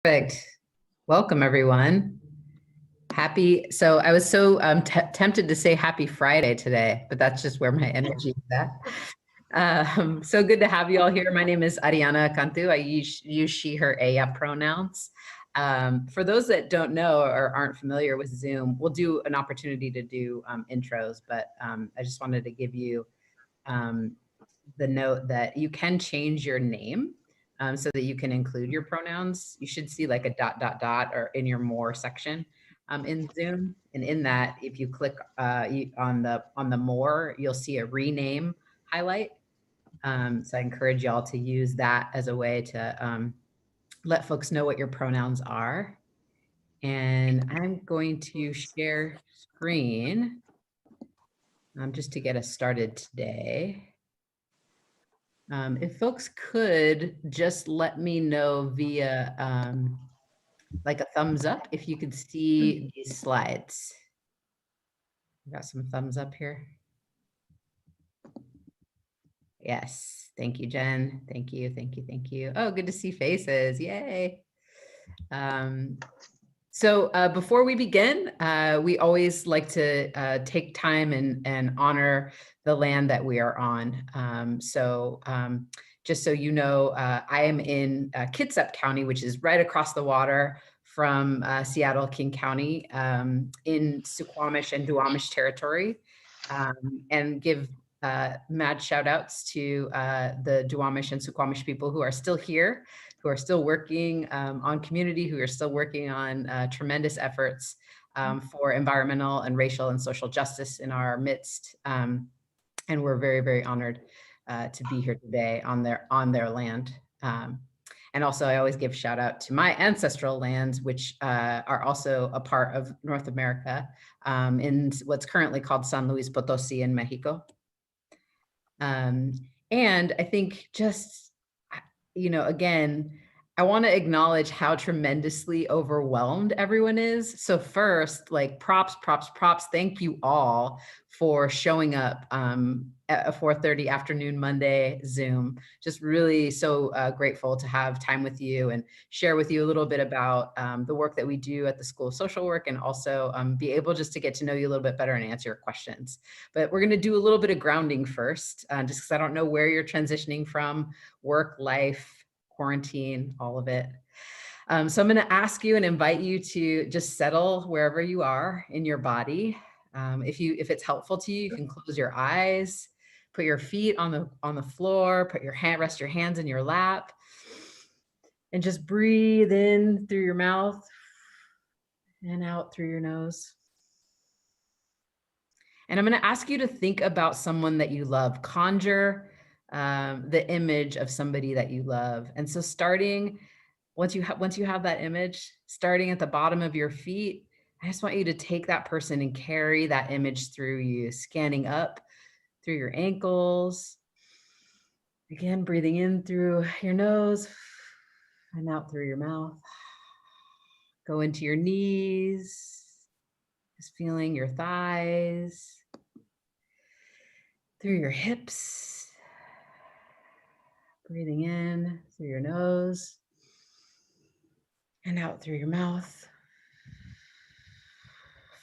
Perfect. Welcome, everyone. So I was so tempted to say happy Friday today, but that's just where my energy is at. So good to have you all here. My name is Ariana Cantu. I use she, her, ella pronouns. For those that don't know or aren't familiar with Zoom, we'll do an opportunity to do intros, but I just wanted to give you the note that you can change your name so that you can include your pronouns. You should see like a ... or in your more section in Zoom. And in that, if you click on the more, you'll see a rename highlight. So I encourage y'all to use that as a way to let folks know what your pronouns are. And I'm going to share screen just to get us started today. If folks could just let me know via like a thumbs up if you could see these slides. Got some thumbs up here. Yes, thank you, Jen. Thank you, thank you, thank you. Oh, good to see faces, yay. So before we begin, we always like to take time and honor the land that we are on. Just so you know, I am in Kitsap County, which is right across the water from Seattle, King County, in Suquamish and Duwamish territory, and give mad shout outs to the Duwamish and Suquamish people who are still here, who are still working on community, who are still working on tremendous efforts for environmental and racial and social justice in our midst. And we're very, very honored to be here today on their land. And also I always give shout out to my ancestral lands, which are also a part of North America in what's currently called San Luis Potosi in Mexico. And I think just, again, I want to acknowledge how tremendously overwhelmed everyone is. So first, like props. Thank you all for showing up at a 4:30 afternoon Monday Zoom. Just really so grateful to have time with you and share with you a little bit about the work that we do at the School of Social Work, and also be able just to get to know you a little bit better and answer your questions. But we're going to do a little bit of grounding first, just because I don't know where you're transitioning from, work, life, quarantine, all of it. So I'm going to ask you and invite you to just settle wherever you are in your body. If it's helpful to you, you can close your eyes, put your feet on the floor, rest your hands in your lap, and just breathe in through your mouth and out through your nose. And I'm going to ask you to think about someone that you love. Conjure the image of somebody that you love. And so starting, once you have that image, starting at the bottom of your feet, I just want you to take that person and carry that image through you, scanning up through your ankles. Again, breathing in through your nose and out through your mouth. Go into your knees, just feeling your thighs, through your hips. Breathing in through your nose and out through your mouth.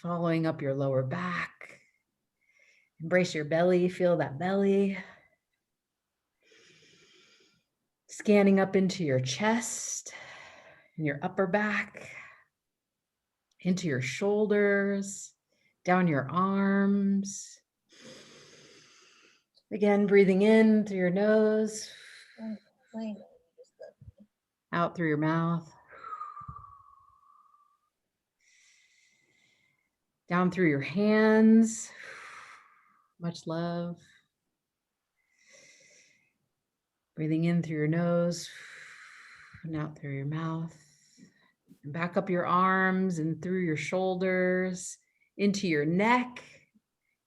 Following up your lower back. Embrace your belly, feel that belly. Scanning up into your chest and your upper back, into your shoulders, down your arms. Again, breathing in through your nose, out through your mouth, down through your hands. Much love. Breathing in through your nose and out through your mouth. And back up your arms and through your shoulders, into your neck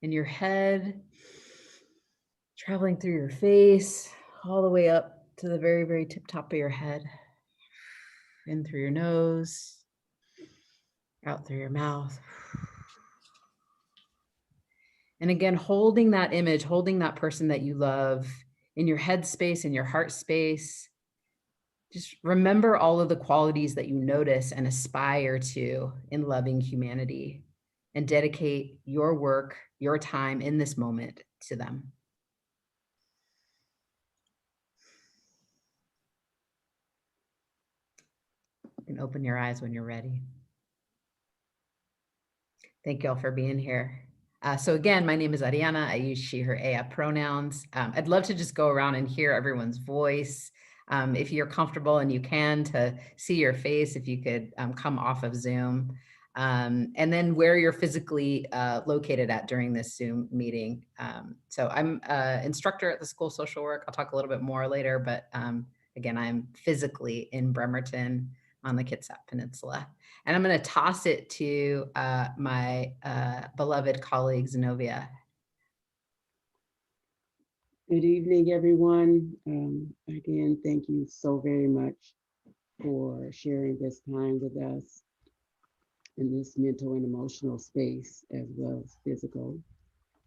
and your head, traveling through your face, all the way up to the very, very tip top of your head. In through your nose, out through your mouth. And again, holding that image, holding that person that you love in your head space, in your heart space, just remember all of the qualities that you notice and aspire to in loving humanity, and dedicate your work, your time in this moment to them. You can open your eyes when you're ready. Thank you all for being here. So again, my name is Ariana. I use she, her, ella pronouns. I'd love to just go around and hear everyone's voice. If you're comfortable and you can, to see your face, if you could come off of Zoom. And then where you're physically located at during this Zoom meeting. So I'm an instructor at the School of Social Work. I'll talk a little bit more later, but again, I'm physically in Bremerton on the Kitsap Peninsula. And I'm going to toss it to my beloved colleague, Zynovia. Good evening, everyone. Again, thank you so very much for sharing this time with us in this mental and emotional space, as well as physical.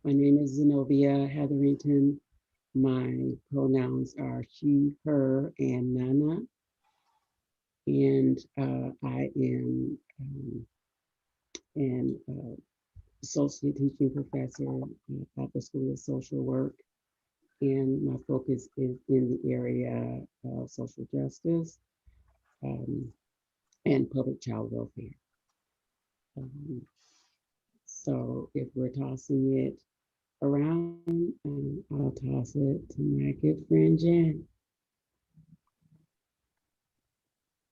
My name is Zynovia Hetherington. My pronouns are she, her, and Nana. And I am an associate teaching professor at the School of Social Work. And my focus is in the area of social justice and public child welfare. So if we're tossing it around, I'll toss it to my good friend Jenn.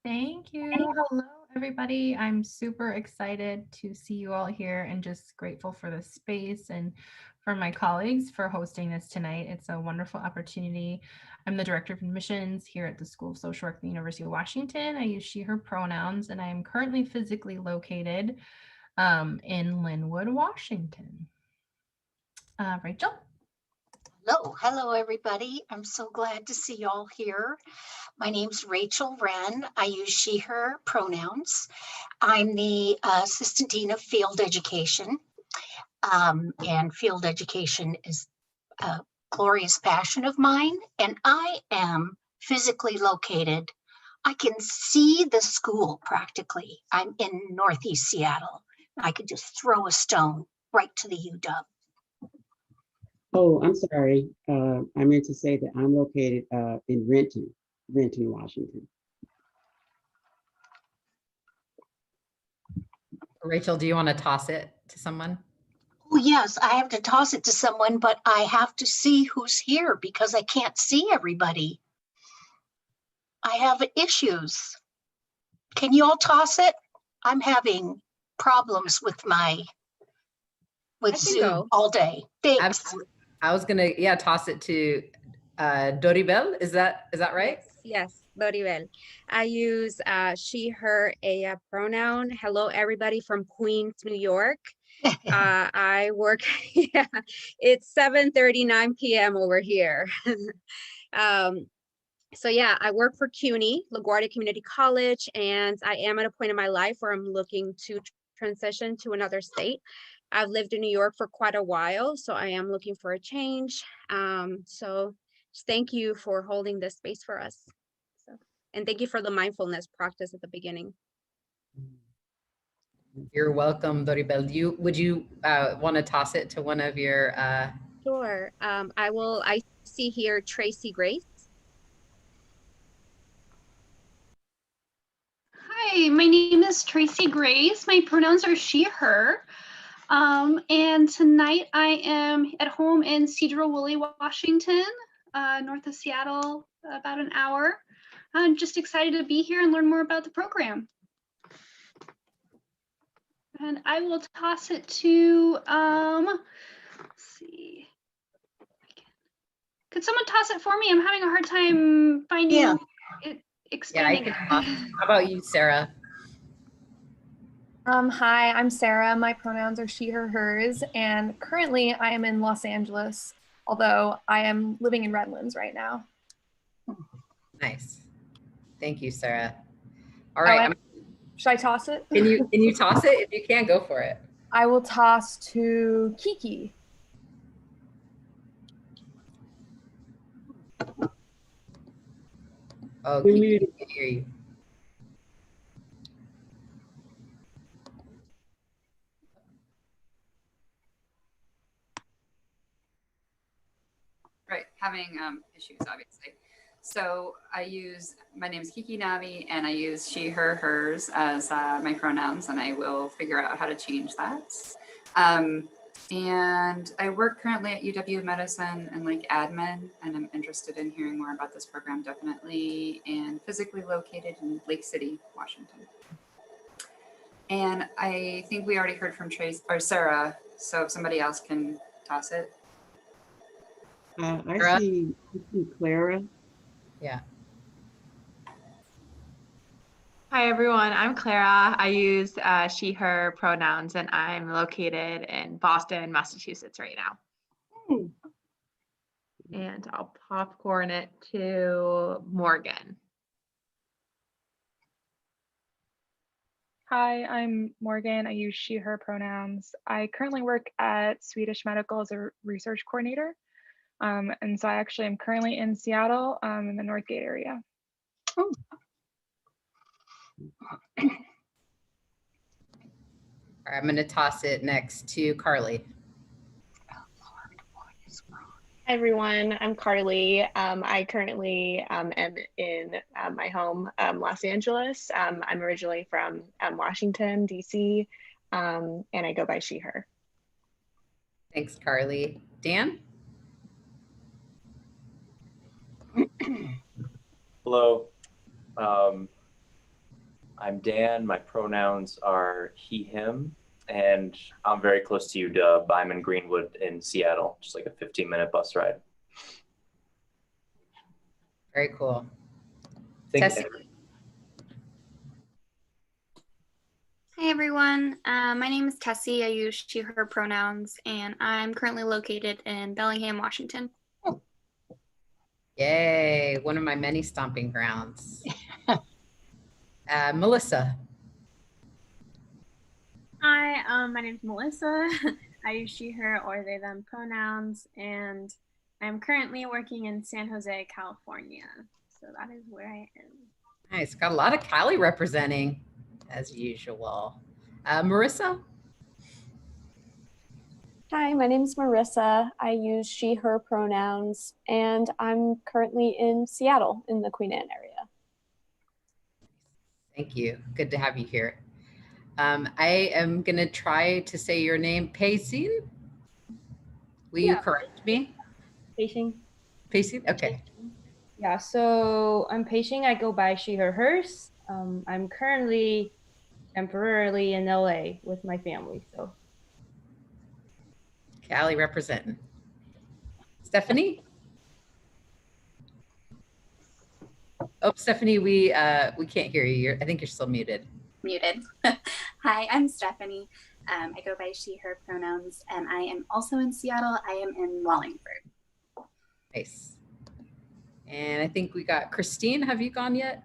Thank you. Hello, everybody. I'm super excited to see you all here and just grateful for the space and for my colleagues for hosting this tonight. It's a wonderful opportunity. I'm the Director of Admissions here at the School of Social Work at the University of Washington. I use she, her pronouns, and I am currently physically located in Linwood, Washington. Rachel? Hello, everybody. I'm so glad to see y'all here. My name's Rachel Wrenn. I use she, her pronouns. I'm the Assistant Dean of Field Education. And field education is a glorious passion of mine. And I am physically located. I can see the school practically. I'm in Northeast Seattle. I could just throw a stone right to the UW. Oh, I'm sorry. I meant to say that I'm located in Renton, Washington. Rachel, do you want to toss it to someone? Oh, yes, I have to toss it to someone, but I have to see who's here because I can't see everybody. I have issues. Can you all toss it? I'm having problems with Zoom all day. Thanks. Absolutely. I was gonna, toss it to Doribel. Is that right? Yes, Doribel. I use she, her, ella pronoun. Hello, everybody from Queens, New York. I work, it's 7:39 p.m. over here. So yeah, I work for CUNY, LaGuardia Community College, and I am at a point in my life where I'm looking to transition to another state. I've lived in New York for quite a while, so I am looking for a change. So just thank you for holding this space for us. And thank you for the mindfulness practice at the beginning. You're welcome, Doribel. Would you want to toss it to one of your? Sure. I see here Tracy Grace. Hi, my name is Tracy Grace. My pronouns are she, her. And tonight I am at home in Cedar-Woolley, Washington, north of Seattle, about an hour. I'm just excited to be here and learn more about the program. And I will toss it to, let's see. Could someone toss it for me? I'm having a hard time finding it, expanding. How about you, Sarah? Hi, I'm Sarah. My pronouns are she, her, hers, and currently I am in Los Angeles, although I am living in Redlands right now. Nice. Thank you, Sarah. All right. Should I toss it? Can you toss it? If you can, go for it. I will toss to Kiki. Oh, You're can muted. you hear you? Right, having issues, obviously. So my name is Kiki Navi, and I use she, her, hers as my pronouns, and I will figure out how to change that. And I work currently at UW Medicine and like admin, and I'm interested in hearing more about this program, definitely, and physically located in Lake City, Washington. And I think we already heard from Trace or Sarah, so if somebody else can toss it. I see Clara. Yeah. Hi, everyone. I'm Clara. I use she, her pronouns, and I'm located in Boston, Massachusetts right now. And I'll popcorn it to Morgan. Hi, I'm Morgan. I use she, her pronouns. I currently work at Swedish Medical as a research coordinator. And so I actually am currently in Seattle in the Northgate area. Oh. All right, I'm going to toss it next to Carly. Hi everyone, I'm Carly. I currently am in my home, Los Angeles. I'm originally from Washington, DC, and I go by she, her. Thanks, Carly. Dan? Hello, I'm Dan. My pronouns are he, him, and I'm very close to UW. I'm in Greenwood in Seattle, just like a 15-minute bus ride. Very cool. Thank Tessie? you. Hi everyone, my name is Tessie. I use she, her pronouns, and I'm currently located in Bellingham, Washington. Yay, one of my many stomping grounds. Melissa? Hi, my name is Melissa. I use she, her, or they, them pronouns, and I'm currently working in San Jose, California. So that is where I am. Nice, got a lot of Cali representing, as usual. Marissa? Hi, my name is Marissa. I use she, her pronouns, and I'm currently in Seattle in the Queen Anne area. Thank you. Good to have you here. I am going to try to say your name, Pacing. Will you correct me? Pacing. Pacing? Okay. Yeah, so I'm Pacing. I go by she, her, hers. I'm currently temporarily in LA with my family. So Cali representing. Stephanie? Oh, Stephanie, we can't hear you. I think you're still muted. Muted. Hi, I'm Stephanie. I go by she, her pronouns, and I am also in Seattle. I am in Wallingford. Nice. And I think we got Christine. Have you gone yet?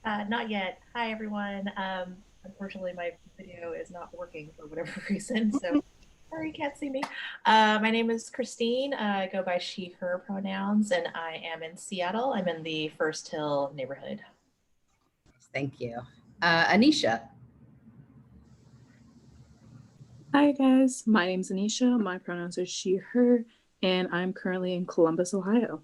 Not yet. Hi, everyone. Unfortunately, my video is not working for whatever reason, so sorry, you can't see me. My name is Christine. I go by she, her pronouns, and I am in Seattle. I'm in the First Hill neighborhood. Thank you. Anisha. Hi, guys. My name's Anisha. My pronouns are she, her, and I'm currently in Columbus, Ohio.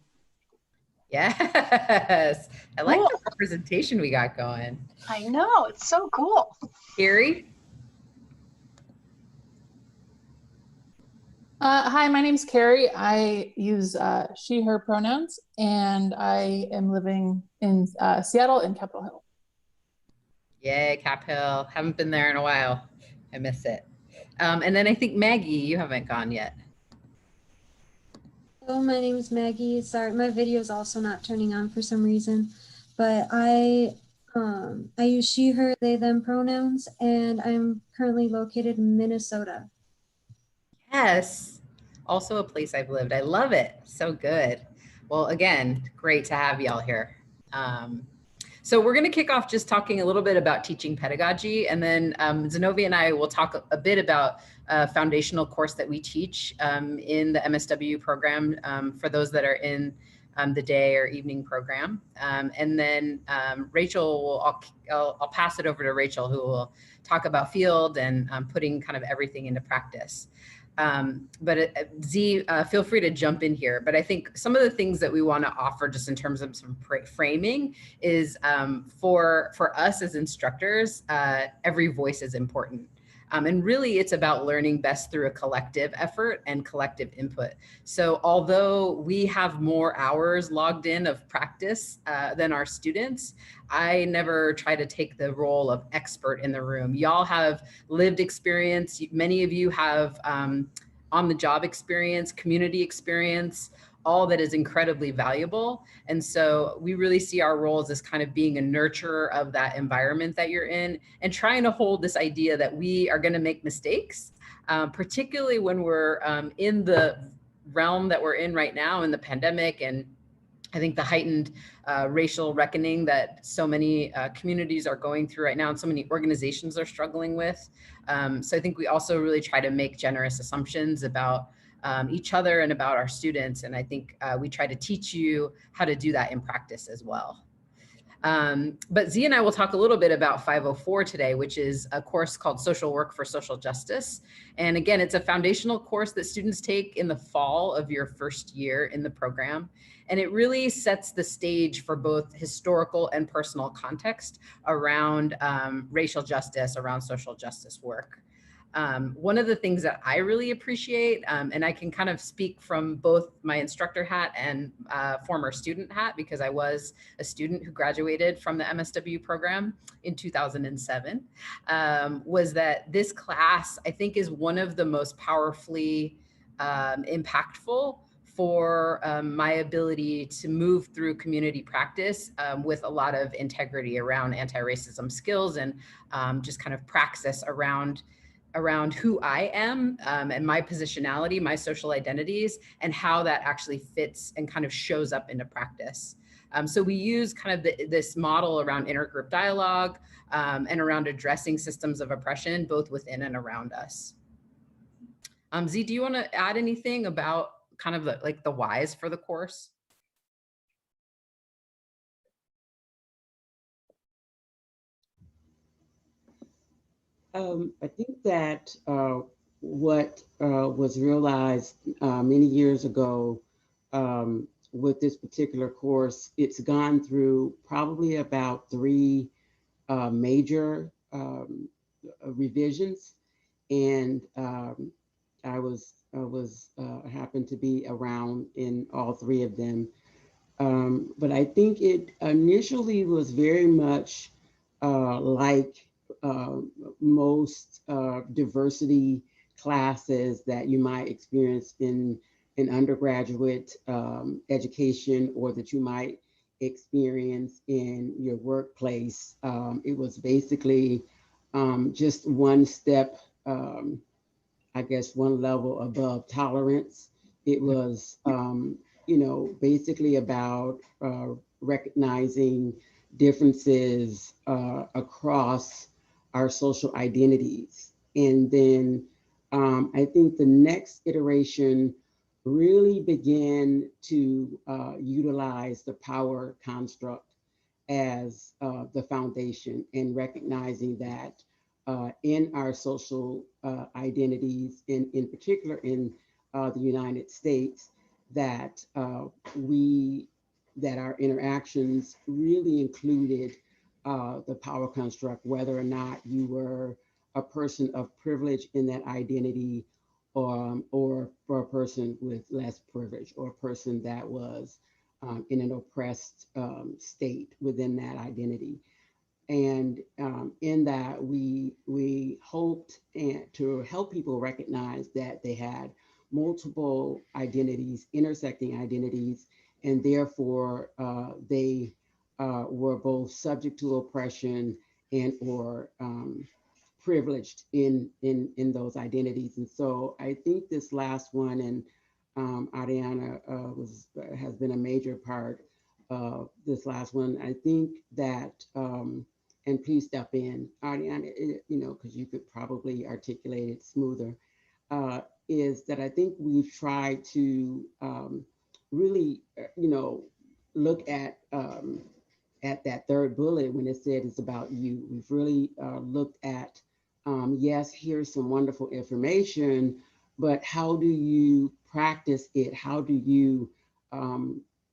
Yes. I like the representation we got going. I know, it's so cool. Carrie? Hi, my name's Carrie. I use she, her pronouns, and I am living in Seattle in Capitol Hill. Yay, Cap Hill. Haven't been there in a while. I miss it. And then I think Maggie, you haven't gone yet. Hello, my name is Maggie. Sorry, my video is also not turning on for some reason, but I use she, her, they, them pronouns, and I'm currently located in Minnesota. Yes. Also a place I've lived. I love it. So good. Well, again, great to have y'all here. So we're going to kick off just talking a little bit about teaching pedagogy, and then Zynovia and I will talk a bit about a foundational course that we teach in the MSW program for those that are in the day or evening program. And then Rachel, I'll pass it over to Rachel, who will talk about field and putting kind of everything into practice. Z, feel free to jump in here. But I think some of the things that we want to offer just in terms of some framing is for us as instructors, every voice is important. And really it's about learning best through a collective effort and collective input. So although we have more hours logged in of practice than our students, I never try to take the role of expert in the room. Y'all have lived experience. Many of you have on-the-job experience, community experience, all that is incredibly valuable. And so we really see our roles as kind of being a nurturer of that environment that you're in and trying to hold this idea that we are going to make mistakes, particularly when we're in the realm that we're in right now in the pandemic. And I think the heightened racial reckoning that so many communities are going through right now and so many organizations are struggling with. So I think we also really try to make generous assumptions about each other and about our students. And I think we try to teach you how to do that in practice as well. But Z and I will talk a little bit about 504 today, which is a course called Social Work for Social Justice. And again, it's a foundational course that students take in the fall of your first year in the program. And it really sets the stage for both historical and personal context around racial justice, around social justice work. One of the things that I really appreciate, and I can kind of speak from both my instructor hat and former student hat, because I was a student who graduated from the MSW program in 2007, was that this class, I think, is one of the most powerfully impactful for my ability to move through community practice with a lot of integrity around anti-racism skills and just kind of praxis around who I am and my positionality, my social identities, and how that actually fits and kind of shows up into practice. So we use kind of this model around intergroup dialogue and around addressing systems of oppression, both within and around us. Z, do you want to add anything about kind of the whys for the course? I think that what was realized many years ago with this particular course, it's gone through probably about 3 major revisions, and I happened to be around in all 3 of them. But I think it initially was very much like most diversity classes that you might experience in undergraduate education, or that you might experience in your workplace. It was basically just one step, I guess, one level above tolerance. It was, you know, basically about recognizing differences across our social identities. And then I think the next iteration really began to utilize the power construct as the foundation, and recognizing that in our social identities, in particular in the United States, that that our interactions really included the power construct, whether or not you were a person of privilege in that identity, or for a person with less privilege, or a person that was in an oppressed state within that identity. And in that, we hoped to help people recognize that they had multiple identities, intersecting identities, and therefore they were both subject to oppression and or privileged in those identities. And so I think this last one, and Ariana has been a major part of this last one. I think that, and please step in, Ariana, you know, because you could probably articulate it smoother, is that I think we've tried to really, look at that third bullet when it said it's about you. We've really looked at, yes, here's some wonderful information, but how do you practice it? How do you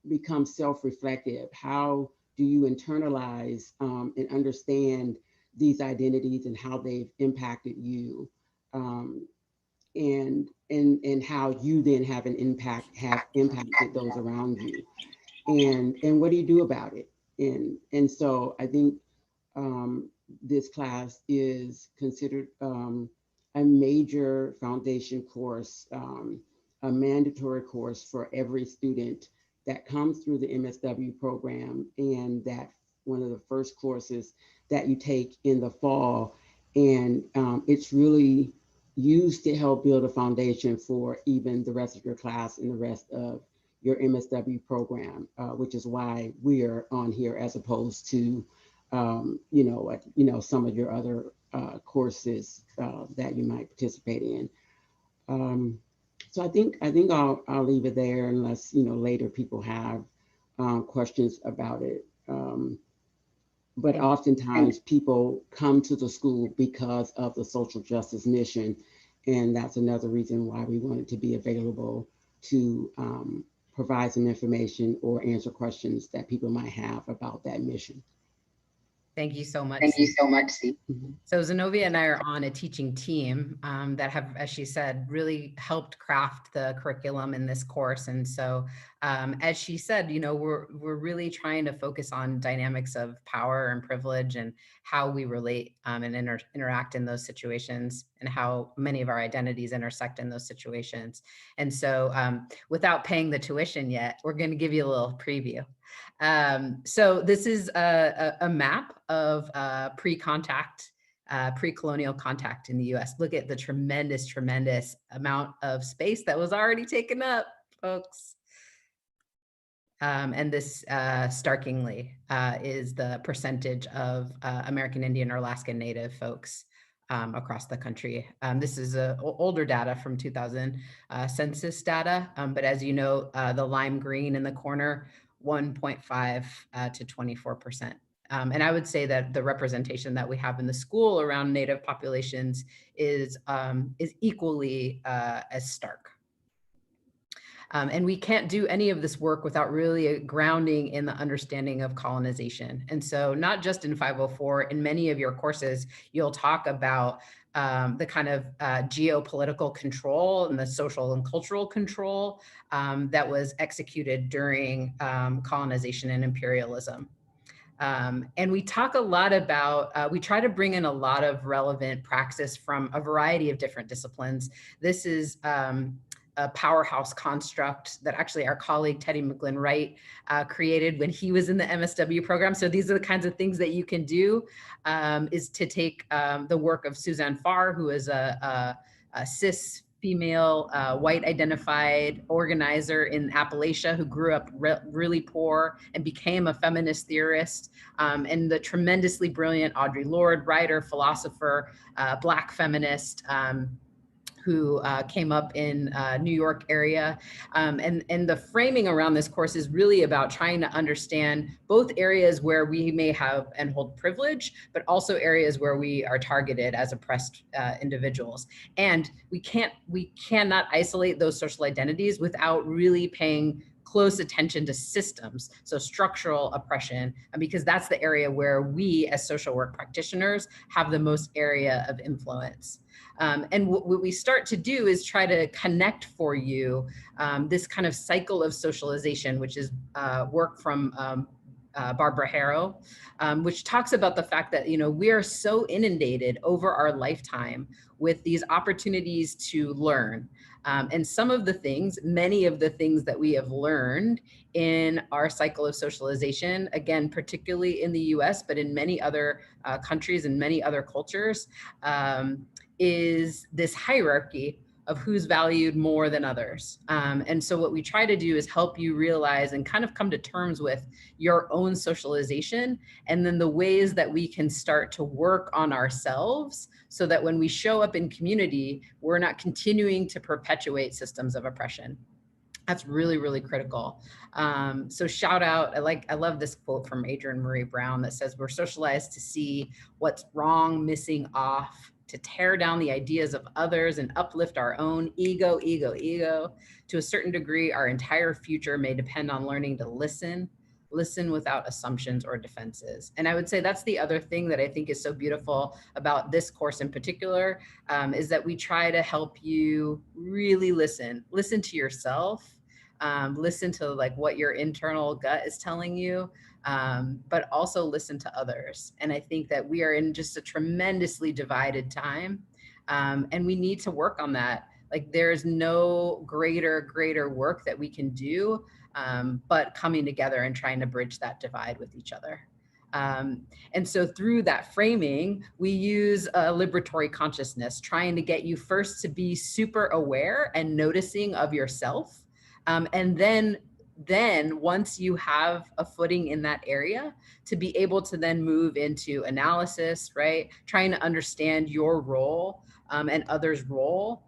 become self-reflective? How do you internalize and understand these identities and how they've impacted you? And how you then have impacted those around you, and what do you do about it? And so I think this class is considered a major foundation course, a mandatory course for every student that comes through the MSW program, and that one of the first courses that you take in the fall. And it's really used to help build a foundation for even the rest of your class and the rest of your MSW program, which is why we're on here as opposed to, some of your other courses that you might participate in. So I think I'll leave it there unless later people have questions about it. But oftentimes people come to the school because of the social justice mission. And that's another reason why we wanted to be available to provide some information or answer questions that people might have about that mission. Thank you so much. Thank you so much, Steve. So Zynovia and I are on a teaching team that have, as she said, really helped craft the curriculum in this course. And so, as she said, we're really trying to focus on dynamics of power and privilege and how we relate and interact in those situations, and how many of our identities intersect in those situations. And so, without paying the tuition yet, we're going to give you a little preview. So this is a map of pre-contact, pre-colonial contact in the US. Look at the tremendous amount of space that was already taken up, folks. And this starkingly is the percentage of American Indian or Alaskan Native folks across the country. This is older data from 2000 census data, but as you know, the lime green in the corner, 1.5 to 24%. And I would say that the representation that we have in the school around Native populations is equally as stark. And we can't do any of this work without really grounding in the understanding of colonization. And so not just in 504, in many of your courses, you'll talk about the kind of geopolitical control and the social and cultural control that was executed during colonization and imperialism. And we talk a lot about, we try to bring in a lot of relevant praxis from a variety of different disciplines. This is a Powerhouse Construct that actually our colleague Teddy McGlynn-Wright created when he was in the MSW program. So these are the kinds of things that you can do, is to take the work of Suzanne Farr, who is a cis female, white identified organizer in Appalachia who grew up really poor and became a feminist theorist, and the tremendously brilliant Audre Lorde, writer, philosopher, Black feminist, who came up in New York area. And the framing around this course is really about trying to understand both areas where we may have and hold privilege, but also areas where we are targeted as oppressed individuals. And we cannot isolate those social identities without really paying close attention to systems, so structural oppression, because that's the area where we as social work practitioners have the most area of influence. And what we start to do is try to connect for you this kind of cycle of socialization, which is work from Barbara Harrow, which talks about the fact that, we are so inundated over our lifetime with these opportunities to learn. And some of the things, many of the things that we have learned in our cycle of socialization, again, particularly in the US, but in many other countries and many other cultures, is this hierarchy of who's valued more than others. And so what we try to do is help you realize and kind of come to terms with your own socialization, and then the ways that we can start to work on ourselves so that when we show up in community, we're not continuing to perpetuate systems of oppression. That's really, really critical. So shout out, I love this quote from Adrienne Marie Brown that says, we're socialized to see what's wrong, missing off, to tear down the ideas of others and uplift our own ego. To a certain degree, our entire future may depend on learning to listen without assumptions or defenses. And I would say that's the other thing that I think is so beautiful about this course in particular, is that we try to help you really listen to yourself, listen to like what your internal gut is telling you, but also listen to others. And I think that we are in just a tremendously divided time, and we need to work on that. Like there's no greater work that we can do, but coming together and trying to bridge that divide with each other. And so through that framing, we use a liberatory consciousness, trying to get you first to be super aware and noticing of yourself. And then once you have a footing in that area, to be able to then move into analysis, right? Trying to understand your role and others' role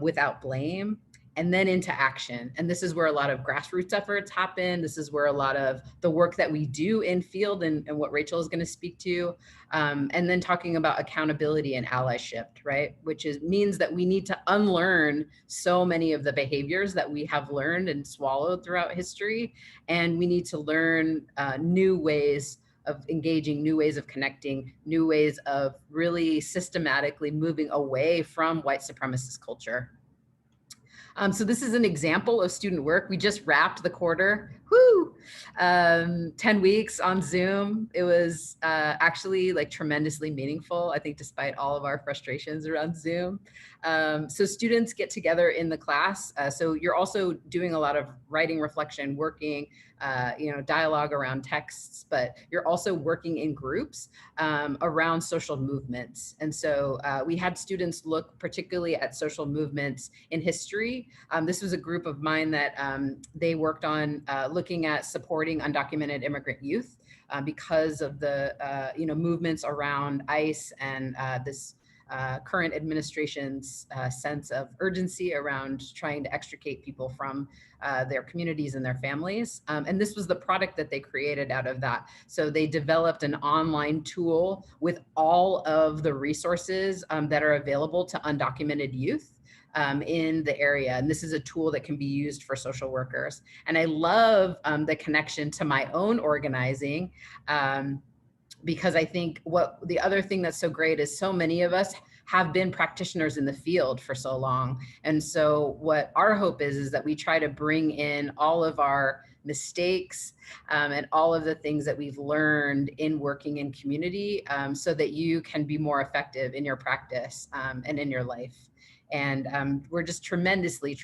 without blame, and then into action. And this is where a lot of grassroots efforts happen. This is where a lot of the work that we do in field and what Rachel is going to speak to. And then talking about accountability and allyship, right? Which means that we need to unlearn so many of the behaviors that we have learned and swallowed throughout history. And we need to learn new ways of engaging, new ways of connecting, new ways of really systematically moving away from white supremacist culture. So this is an example of student work. We just wrapped the quarter, 10 weeks on Zoom. It was actually like tremendously meaningful, I think, despite all of our frustrations around Zoom. So students get together in the class. So you're also doing a lot of writing, reflection, working, dialogue around texts, but you're also working in groups around social movements. And so we had students look particularly at social movements in history. This was a group of mine that they worked on looking at supporting undocumented immigrant youth because of the movements around ICE and this current administration's sense of urgency around trying to extricate people from their communities and their families. And this was the product that they created out of that. So they developed an online tool with all of the resources that are available to undocumented youth in the area. And this is a tool that can be used for social workers. And I love the connection to my own organizing, because I think the other thing that's so great is so many of us have been practitioners in the field for so long. And so what our hope is that we try to bring in all of our mistakes and all of the things that we've learned in working in community, so that you can be more effective in your practice and in your life. And we're just tremendously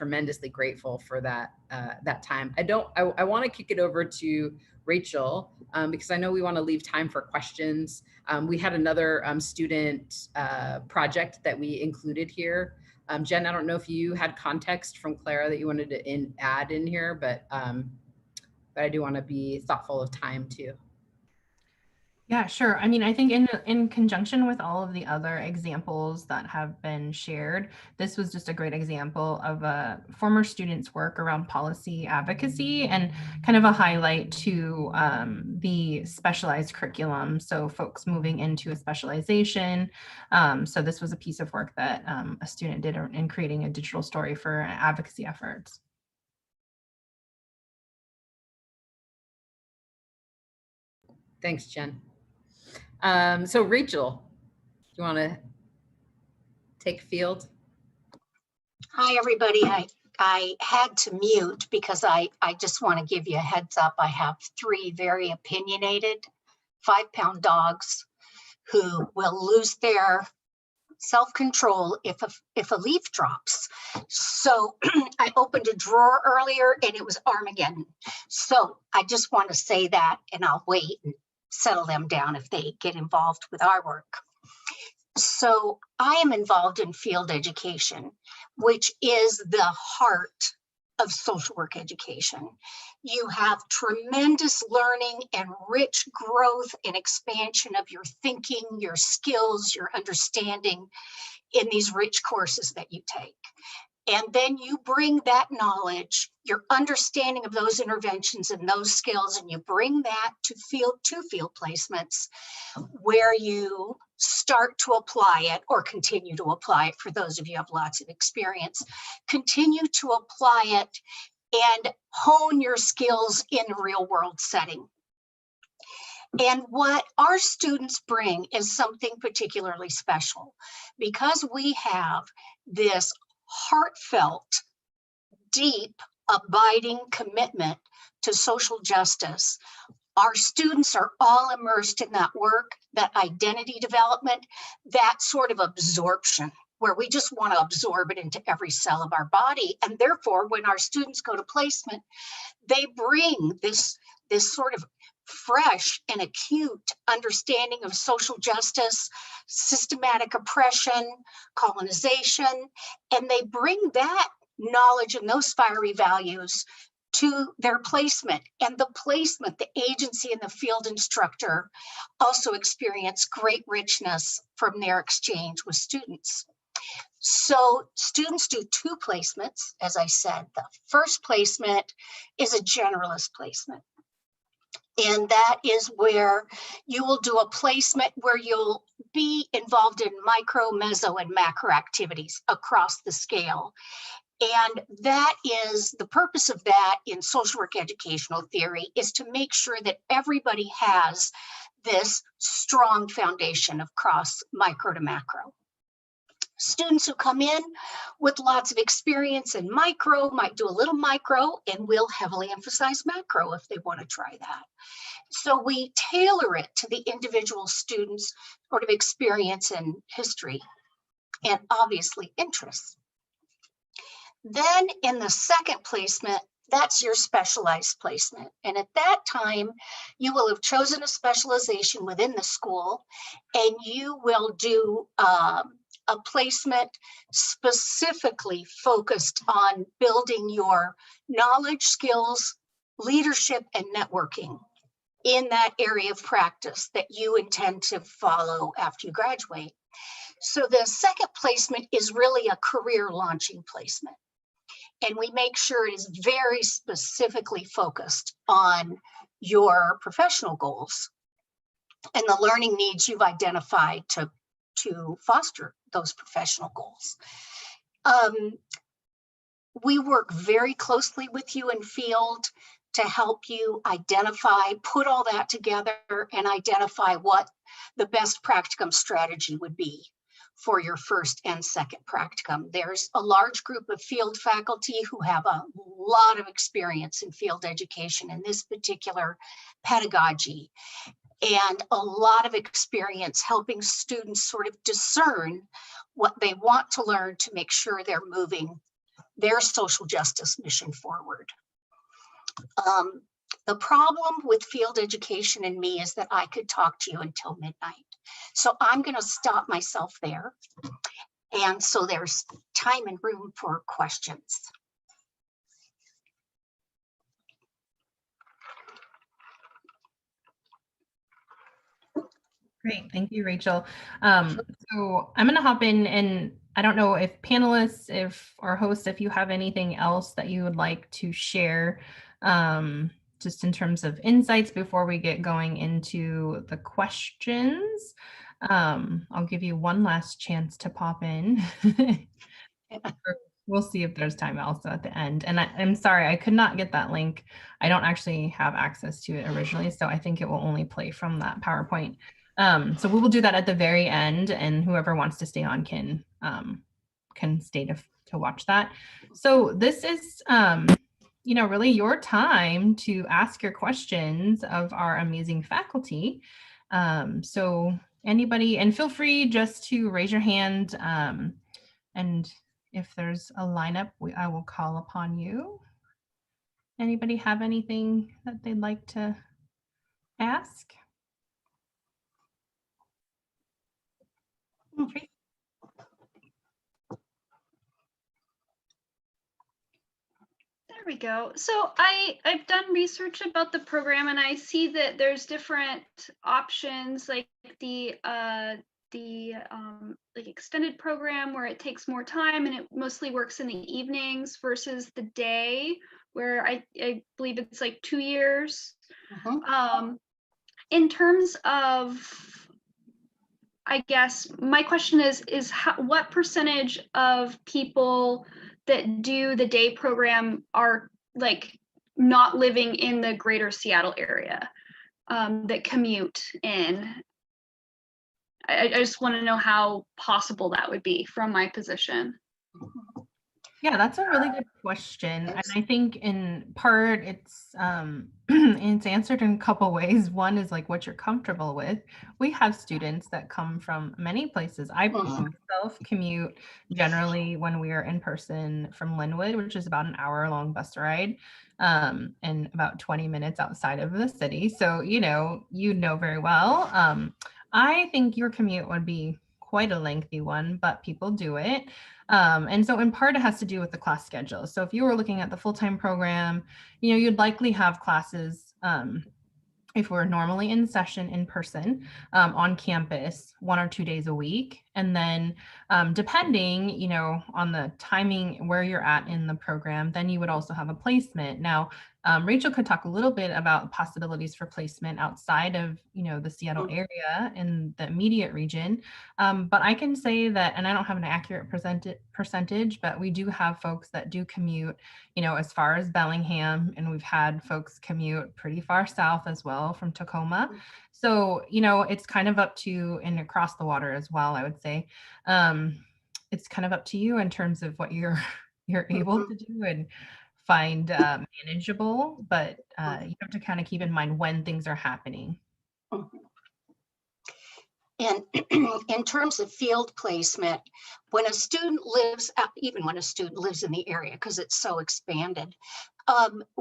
grateful for that time. I want to kick it over to Rachel, because I know we want to leave time for questions. We had another student project that we included here. Jen, I don't know if you had context from Clara that you wanted to add in here, but I do want to be thoughtful of time too. Yeah, sure. I mean, I think in conjunction with all of the other examples that have been shared, this was just a great example of a former student's work around policy advocacy and kind of a highlight to the specialized curriculum. So folks moving into a specialization. So this was a piece of work that a student did in creating a digital story for advocacy efforts. Thanks, Jen. So Rachel, do you want to take field? Hi, everybody. I had to mute because I just want to give you a heads up. I have 3 very opinionated 5-pound dogs who will lose their self-control if a leaf drops. So I opened a drawer earlier and it was Armageddon. So I just want to say that, and I'll wait and settle them down if they get involved with our work. So I am involved in field education, which is the heart of social work education. You have tremendous learning and rich growth and expansion of your thinking, your skills, your understanding in these rich courses that you take. And then you bring that knowledge, your understanding of those interventions and those skills, and you bring that to field placements where you start to apply it or continue to apply it. For those of you who have lots of experience, continue to apply it and hone your skills in a real world setting. And what our students bring is something particularly special, because we have this heartfelt, deep, abiding commitment to social justice. Our students are all immersed in that work, that identity development, that sort of absorption, where we just want to absorb it into every cell of our body. And therefore, when our students go to placement, they bring this sort of fresh and acute understanding of social justice, systematic oppression, colonization, and they bring that knowledge and those fiery values to their placement. And the placement, the agency, and the field instructor also experience great richness from their exchange with students. So students do 2 placements, as I said. The first placement is a generalist placement. And that is where you will do a placement where you'll be involved in micro, meso, and macro activities across the scale. And that is the purpose of that in social work educational theory, is to make sure that everybody has this strong foundation of cross micro to macro. Students who come in with lots of experience in micro might do a little micro, and we'll heavily emphasize macro if they want to try that. So we tailor it to the individual student's sort of experience and history, and obviously interests. Then in the second placement, that's your specialized placement. And at that time, you will have chosen a specialization within the school, and you will do a placement specifically focused on building your knowledge, skills, leadership, and networking in that area of practice that you intend to follow after you graduate. So the second placement is really a career launching placement. And we make sure it is very specifically focused on your professional goals and the learning needs you've identified to foster those professional goals. We work very closely with you in field to help you identify, put all that together and identify what the best practicum strategy would be for your first and second practicum. There's a large group of field faculty who have a lot of experience in field education in this particular pedagogy, and a lot of experience helping students sort of discern what they want to learn to make sure they're moving their social justice mission forward. The problem with field education and me is that I could talk to you until midnight. So I'm going to stop myself there. And so there's time and room for questions. Great, thank you, Rachel. So I'm going to hop in, and I don't know if panelists, or hosts, if you have anything else that you would like to share, just in terms of insights before we get going into the questions. I'll give you one last chance to pop in. We'll see if there's time also at the end. And I'm sorry, I could not get that link. I don't actually have access to it originally, so I think it will only play from that PowerPoint. So we will do that at the very end, and whoever wants to stay on can stay to watch that. So this is, really your time to ask your questions of our amazing faculty. So anybody, and feel free just to raise your hand, and if there's a lineup, I will call upon you. Anybody have anything that they'd like to ask? Okay. There we go. So I've done research about the program, and I see that there's different options, like the the like extended program where it takes more time and it mostly works in the evenings versus the day where I believe it's like 2 years. In terms of, I guess my question is what percentage of people that do the day program are like not living in the greater Seattle area, that commute in? I just want to know how possible that would be from my position. Yeah, that's a really good question. And I think in part it's it's answered in a couple ways. One is like what you're comfortable with. We have students that come from many places. I myself commute generally when we are in person from Linwood, which is about an hour-long bus ride, and about 20 minutes outside of the city. So, you know very well. I think your commute would be quite a lengthy one, but people do it. And so in part it has to do with the class schedule. So if you were looking at the full-time program, you'd likely have classes, if we're normally in session in person, on campus 1 or 2 days a week. And then depending, on the timing where you're at in the program, then you would also have a placement. Now, Rachel could talk a little bit about possibilities for placement outside of, the Seattle area in the immediate region. But I can say that, and I don't have an accurate percentage, but we do have folks that do commute, as far as Bellingham, and we've had folks commute pretty far south as well from Tacoma. So, it's kind of up to, and across the water as well, I would say. It's kind of up to you in terms of what you're able to do and find manageable, but you have to kind of keep in mind when things are happening. And in terms of field placement, when a student lives, even when a student lives in the area, because it's so expanded,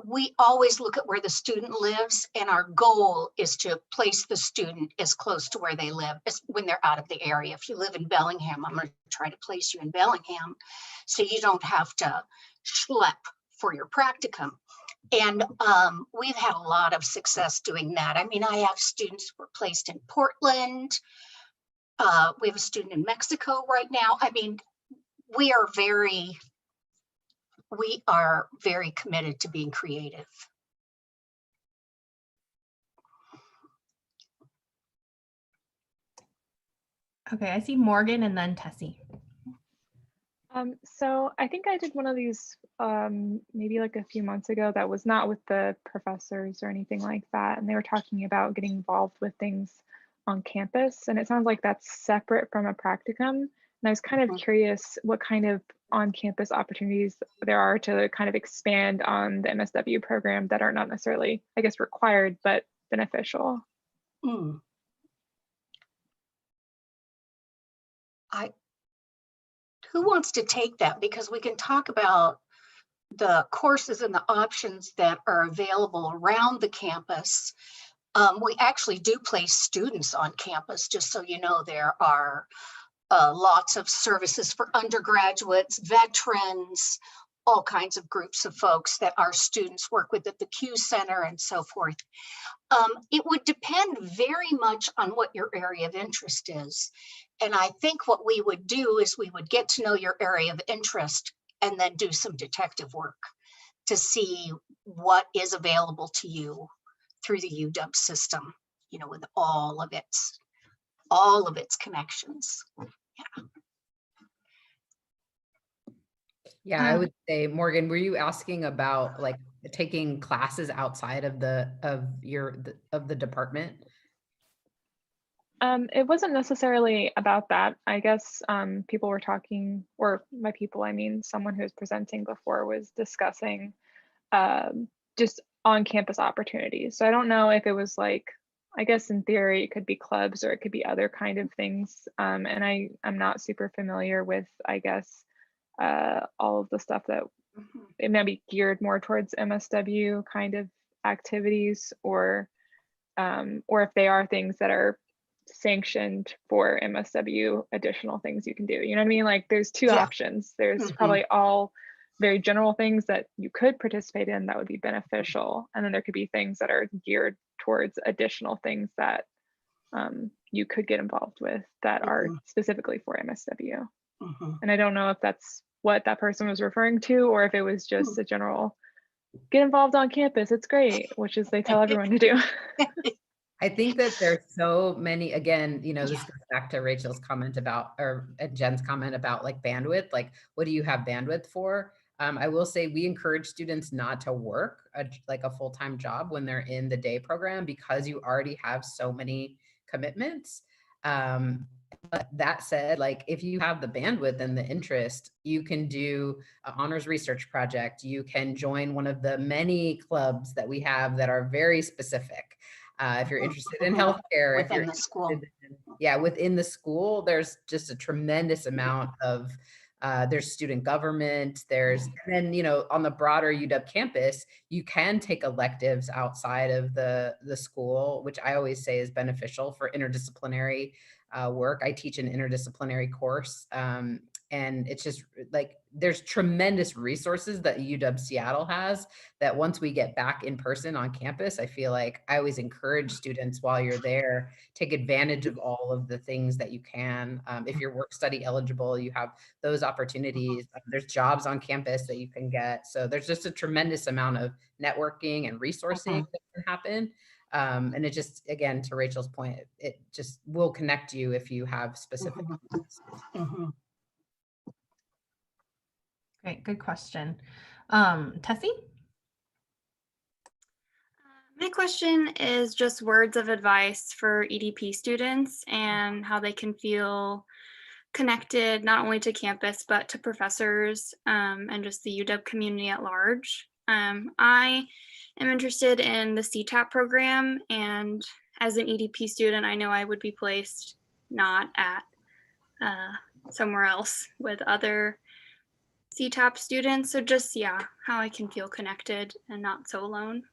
we always look at where the student lives, and our goal is to place the student as close to where they live as when they're out of the area. If you live in Bellingham, I'm going to try to place you in Bellingham so you don't have to schlep for your practicum. And we've had a lot of success doing that. I mean, I have students who were placed in Portland. We have a student in Mexico right now. I mean, we are very committed to being creative. Okay, I see Morgan and then Tessie. So I think I did one of these maybe like a few months ago that was not with the professors or anything like that. And they were talking about getting involved with things on campus. And it sounds like that's separate from a practicum. And I was kind of curious what kind of on-campus opportunities there are to kind of expand on the MSW program that are not necessarily, I guess, required, but beneficial. Who wants to take that? Because we can talk about the courses and the options that are available around the campus. We actually do place students on campus, just so you know. There are lots of services for undergraduates, veterans, all kinds of groups of folks that our students work with at the Q Center and so forth. It would depend very much on what your area of interest is. And I think what we would do is we would get to know your area of interest and then do some detective work to see what is available to you through the UW system, with all of its connections. Yeah, I would say, Morgan, were you asking about like taking classes outside of the department? It wasn't necessarily about that. I guess people were talking, or by people, I mean someone who was presenting before was discussing just on-campus opportunities. So I don't know if it was like, I guess in theory, it could be clubs or it could be other kind of things. And I'm not super familiar with, I guess, all of the stuff that it may be geared more towards MSW kind of activities, or if they are things that are sanctioned for MSW additional things you can do. You know what I mean? Like there's two options. There's probably all very general things that you could participate in that would be beneficial. And then there could be things that are geared towards additional things that you could get involved with that are specifically for MSW. And I don't know if that's what that person was referring to, or if it was just a general, get involved on campus, it's great, which is they tell everyone to do. I think that there's so many, again, you know, this goes back to Rachel's comment about, or Jenn's comment about like bandwidth, like what do you have bandwidth for? I will say we encourage students not to work like a full-time job when they're in the day program because you already have so many commitments. But that said, like if you have the bandwidth and the interest, you can do an honors research project. You can join one of the many clubs that we have that are very specific. If you're interested in healthcare, within the school. Within the school, there's just a tremendous amount of, there's student government, and then, you know, on the broader UW campus, you can take electives outside of the school, which I always say is beneficial for interdisciplinary work. I teach an interdisciplinary course, and it's just like, there's tremendous resources that UW Seattle has that once we get back in person on campus, I feel like I always encourage students while you're there, take advantage of all of the things that you can. If you're work study eligible, you have those opportunities. There's jobs on campus that you can get. So there's just a tremendous amount of networking and resourcing that can happen. And it just, again, to Rachel's point, it just will connect you if you have specific. Great, good question. Tessie? My question is just words of advice for EDP students and how they can feel connected not only to campus, but to professors and just the UW community at large. I am interested in the CTAP program, and as an EDP student, I know I would be placed not at somewhere else with other CTAP students. So just, yeah, how I can feel connected and not so alone.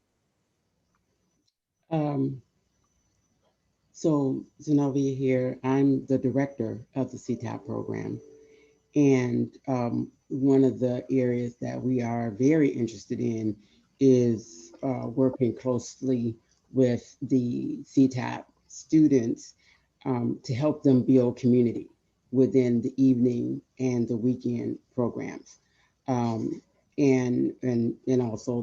So Zynovia here, I'm the director of the CTAP program. And one of the areas that we are very interested in is working closely with the CTAP students to help them build community within the evening and the weekend programs. And also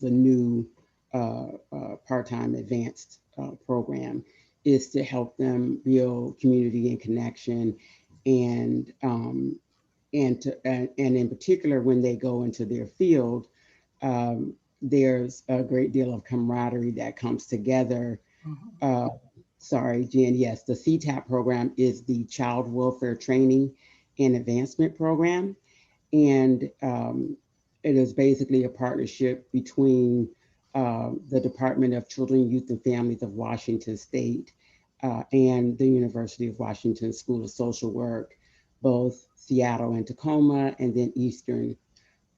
the new part-time advanced program is to help them build community and connection, and in particular when they go into their field, there's a great deal of camaraderie that comes together. Sorry, Jen, yes, the CTAP program is the Child Welfare Training and Advancement Program. And it is basically a partnership between the Department of Children, Youth, and Families of Washington State and the University of Washington School of Social Work, both Seattle and Tacoma, and then Eastern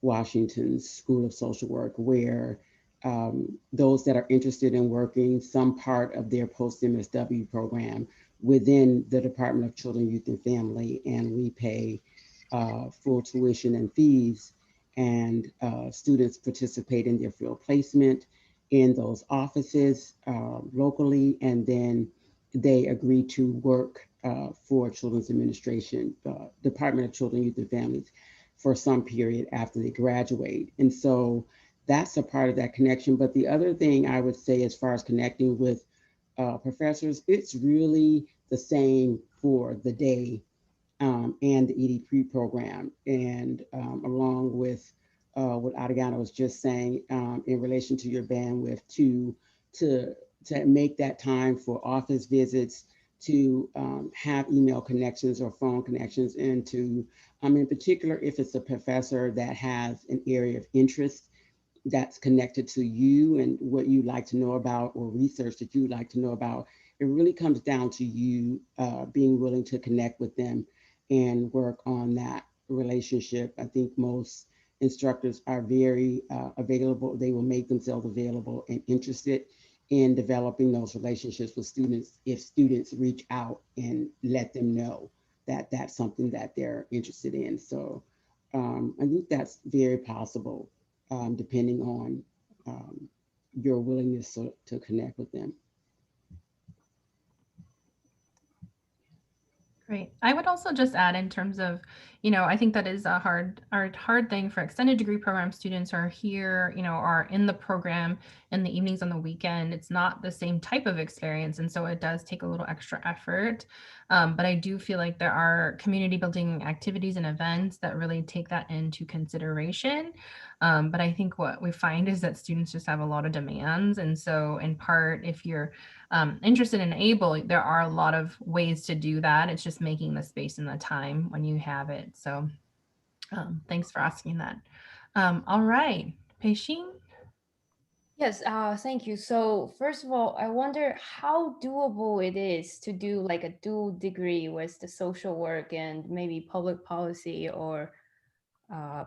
Washington School of Social Work, where those that are interested in working some part of their post-MSW program within the Department of Children, Youth, and Family, and we pay full tuition and fees, and students participate in their field placement in those offices locally, and then they agree to work for Children's Administration, Department of Children, Youth, and Families for some period after they graduate. And so that's a part of that connection. But the other thing I would say as far as connecting with professors, it's really the same for the day and the EDP program. And along with what Ariana was just saying in relation to your bandwidth, to make that time for office visits, to have email connections or phone connections, and to, in particular, if it's a professor that has an area of interest that's connected to you and what you like to know about, or research that you like to know about, it really comes down to you being willing to connect with them and work on that relationship. I think most instructors are very available. They will make themselves available and interested in developing those relationships with students if students reach out and let them know that that's something that they're interested in. So I think that's very possible depending on your willingness to connect with them. Great. I would also just add in terms of, I think that is a hard thing for extended degree program students who are here, are in the program in the evenings on the weekend. It's not the same type of experience. And so it does take a little extra effort. But I do feel like there are community building activities and events that really take that into consideration. But I think what we find is that students just have a lot of demands. And so in part, if you're interested and able, there are a lot of ways to do that. It's just making the space and the time when you have it. So thanks for asking that. All right, Pei Xing. Yes, thank you. So first of all, I wonder how doable it is to do like a dual degree with the social work and maybe public policy or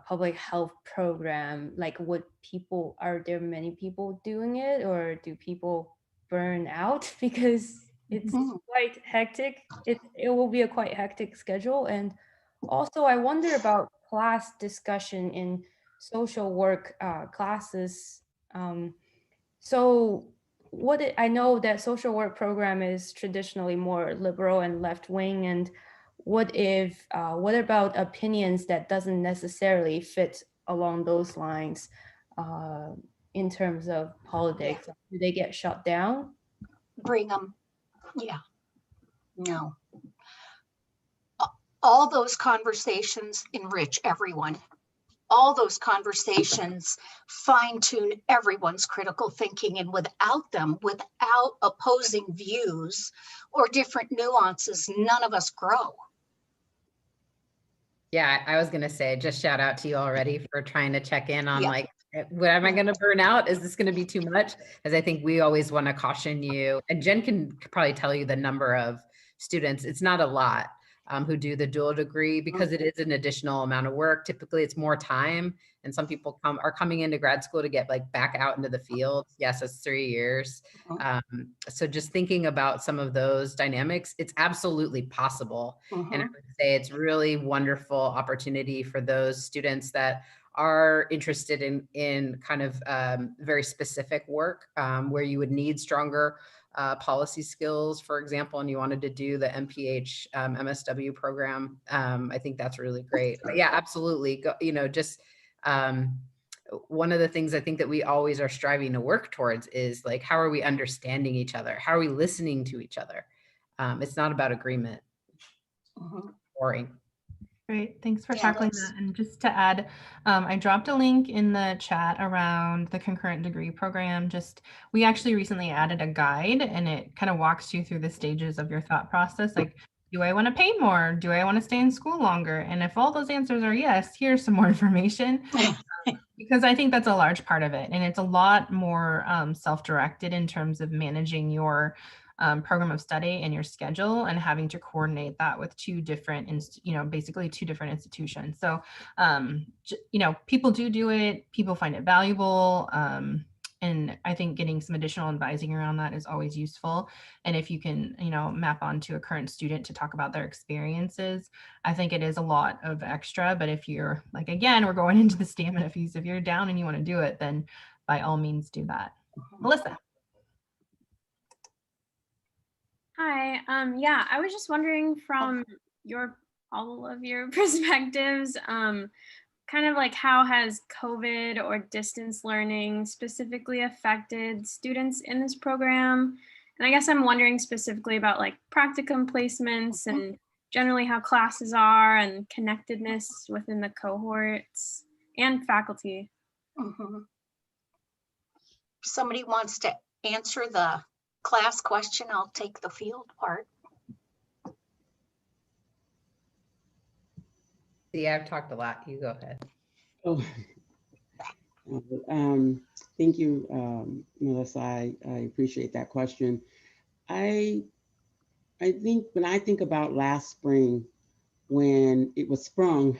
public health program. Like are there many people doing it, or do people burn out because it's quite hectic? It will be a quite hectic schedule. And also I wonder about class discussion in social work classes. So I know that social work program is traditionally more liberal and left wing, and what about opinions that doesn't necessarily fit along those lines in terms of politics? Yeah. Do they get shut down? Bring them. Yeah. No. All those conversations enrich everyone. All those conversations fine-tune everyone's critical thinking, and without them, without opposing views or different nuances, none of us grow. Yeah, I was going to say, just shout out to you already for trying to check in on like, what am I going to burn out? Is this going to be too much? As I think we always want to caution you, and Jen can probably tell you the number of students. It's not a lot who do the dual degree, because it is an additional amount of work. Typically it's more time. And some people are coming into grad school to get like back out into the field. Yes, it's 3 years. So just thinking about some of those dynamics, it's absolutely possible. And I would say it's really wonderful opportunity for those students that are interested in kind of very specific work where you would need stronger policy skills, for example, and you wanted to do the MPH MSW program. I think that's really great. But yeah, absolutely. Go, just one of the things I think that we always are striving to work towards is like, how are we understanding each other? How are we listening to each other? It's not about agreement. Boring. Great, thanks for tackling that. And just to add, I dropped a link in the chat around the concurrent degree program. We actually recently added a guide, and it kind of walks you through the stages of your thought process. Like, do I want to pay more? Do I want to stay in school longer? And if all those answers are yes, here's some more information. Because I think that's a large part of it. And it's a lot more self-directed in terms of managing your program of study and your schedule, and having to coordinate that with basically two different institutions. So, people do it, people find it valuable. And I think getting some additional advising around that is always useful. And if you can, map onto a current student to talk about their experiences, I think it is a lot of extra. But if you're like, again, we're going into the stamina fees, if you're down and you want to do it, then by all means do that. Melissa. Hi. Yeah, I was just wondering from all of your perspectives, kind of like how has COVID or distance learning specifically affected students in this program? And I guess I'm wondering specifically about like practicum placements and generally how classes are and connectedness within the cohorts and faculty. Somebody wants to answer the class question, I'll take the field part. Yeah, I've talked a lot. You go ahead. Oh, thank you, Melissa. I appreciate that question. I think when I think about last spring, when it was sprung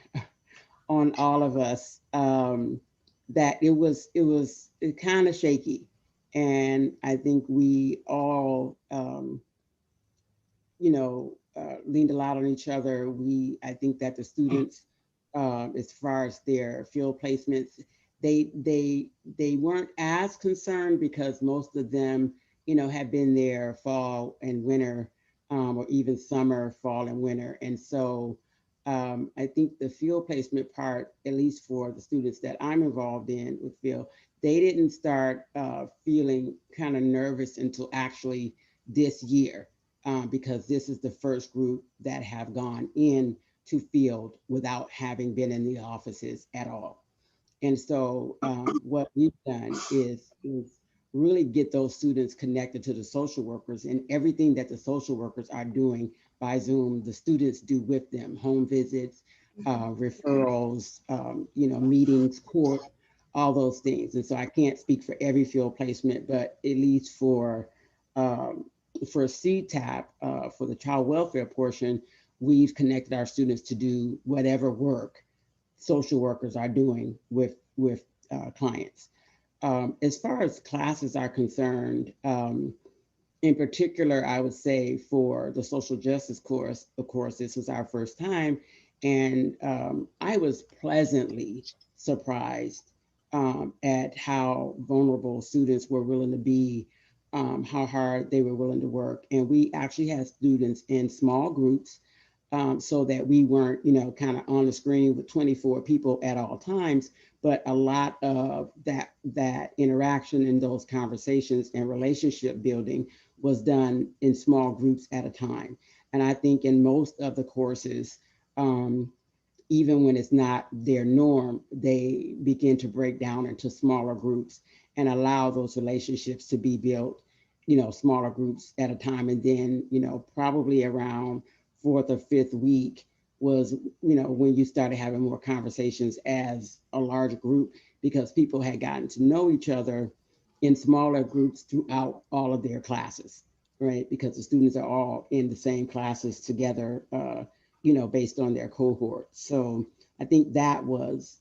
on all of us, that it was kind of shaky. And I think we all, leaned a lot on each other. I think that the students, as far as their field placements, they weren't as concerned because most of them, had been there fall and winter or even summer, fall, and winter. And so I think the field placement part, at least for the students that I'm involved in with field, they didn't start feeling kind of nervous until actually this year, because this is the first group that have gone in to field without having been in the offices at all. And so what we've done is really get those students connected to the social workers, and everything that the social workers are doing by Zoom, the students do with them: home visits, referrals, meetings, court, all those things. And so I can't speak for every field placement, but at least for CTAP, for the child welfare portion, we've connected our students to do whatever work social workers are doing with clients. As far as classes are concerned, in particular, I would say for the social justice course, of course, this was our first time, and I was pleasantly surprised at how vulnerable students were willing to be, how hard they were willing to work. And we actually had students in small groups, so that we weren't, kind of on the screen with 24 people at all times, but a lot of that interaction and those conversations and relationship building was done in small groups at a time. And I think in most of the courses, even when it's not their norm, they begin to break down into smaller groups and allow those relationships to be built, smaller groups at a time. And then, probably around 4th or 5th week was, when you started having more conversations as a large group, because people had gotten to know each other in smaller groups throughout all of their classes, right? Because the students are all in the same classes together, based on their cohort. So I think that was,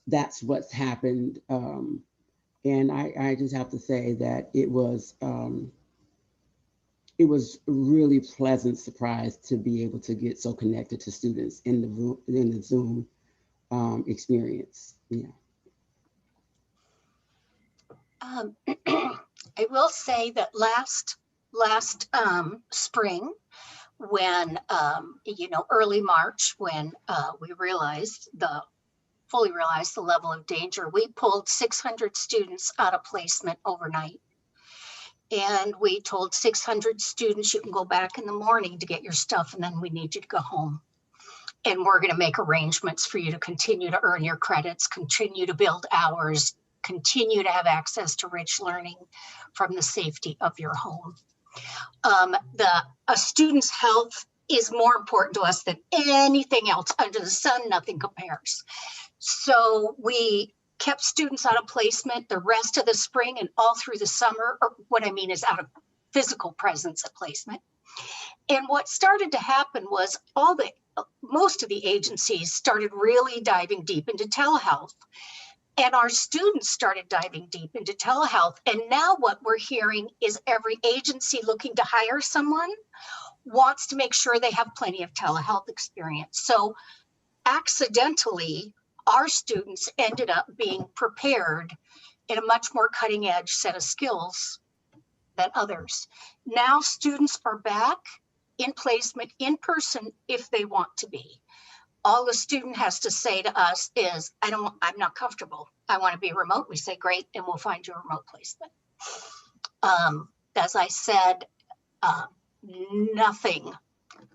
that's what's happened. And I just have to say that it was a really pleasant surprise to be able to get so connected to students in the Zoom experience. Yeah. I will say that last spring, when early March, when we fully realized the level of danger, we pulled 600 students out of placement overnight. And we told 600 students, you can go back in the morning to get your stuff, and then we need you to go home. And we're going to make arrangements for you to continue to earn your credits, continue to build hours, continue to have access to rich learning from the safety of your home. A student's health is more important to us than anything else under the sun. Nothing compares. So we kept students out of placement the rest of the spring and all through the summer, or what I mean is out of physical presence at placement. And what started to happen was most of the agencies started really diving deep into telehealth. And our students started diving deep into telehealth. And now what we're hearing is every agency looking to hire someone wants to make sure they have plenty of telehealth experience. So accidentally, our students ended up being prepared in a much more cutting edge set of skills than others. Now students are back in placement in person if they want to be. All the student has to say to us is, I'm not comfortable. I want to be remote. We say, great, and we'll find you a remote placement. As I said, nothing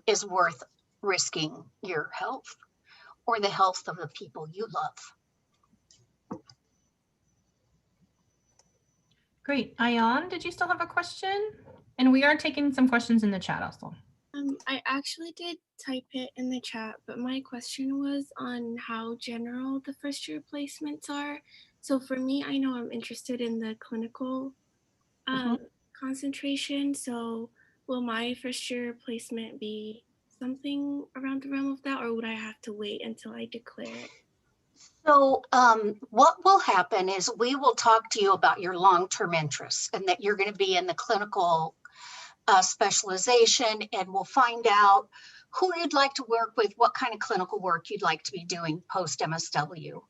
is worth risking your health or the health of the people you love. Great. Ayan, did you still have a question? And we are taking some questions in the chat also. I actually did type it in the chat, but my question was on how general the first year placements are. So for me, I know I'm interested in the clinical concentration. So will my first year placement be something around the realm of that, or would I have to wait until I declare it? So what will happen is we will talk to you about your long-term interests and that you're going to be in the clinical specialization, and we'll find out who you'd like to work with, what kind of clinical work you'd like to be doing post MSW.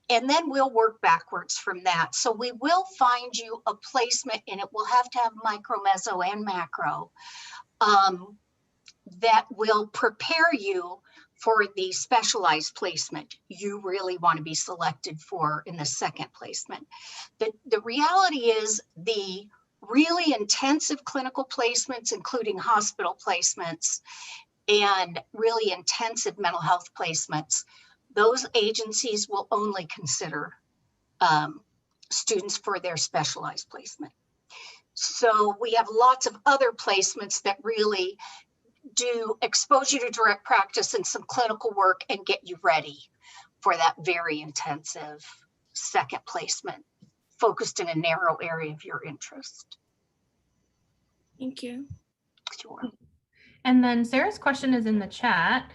And then we'll work backwards from that. So we will find you a placement, and it will have to have micro, meso, and macro that will prepare you for the specialized placement you really want to be selected for in the second placement. The reality is the really intensive clinical placements, including hospital placements and really intensive mental health placements, those agencies will only consider students for their specialized placement. So we have lots of other placements that really do expose you to direct practice and some clinical work and get you ready for that very intensive second placement focused in a narrow area of your interest. Thank you. Sure. And then Sarah's question is in the chat.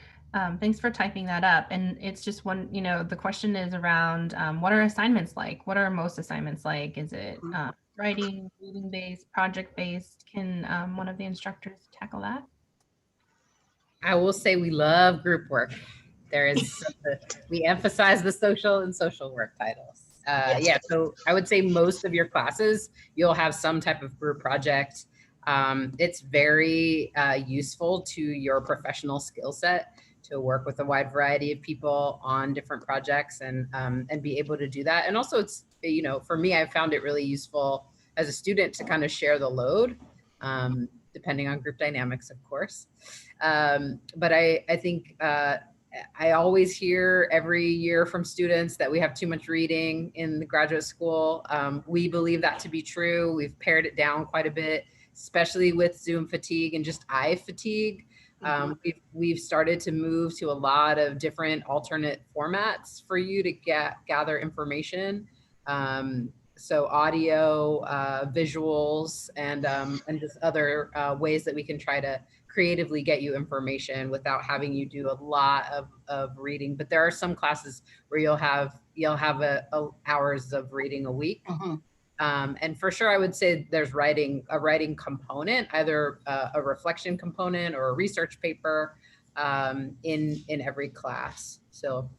Thanks for typing that up. And it's just one, you know, the question is around what are assignments like? What are most assignments like? Is it writing, reading based, project based? Can one of the instructors tackle that? I will say we love group work. There is, we emphasize the social and social work titles. Yeah, so I would say most of your classes, you'll have some type of group project. It's very useful to your professional skill set to work with a wide variety of people on different projects and be able to do that. And also it's, you know, for me, I found it really useful as a student to kind of share the load, depending on group dynamics, of course. But I think I always hear every year from students that we have too much reading in the graduate school. We believe that to be true. We've pared it down quite a bit, especially with Zoom fatigue and just eye fatigue. We've started to move to a lot of different alternate formats for you to gather information. So audio, visuals, and just other ways that we can try to creatively get you information without having you do a lot of reading. But there are some classes where you'll have hours of reading a week. And for sure, I would say there's a writing component, either a reflection component or a research paper in every class. So.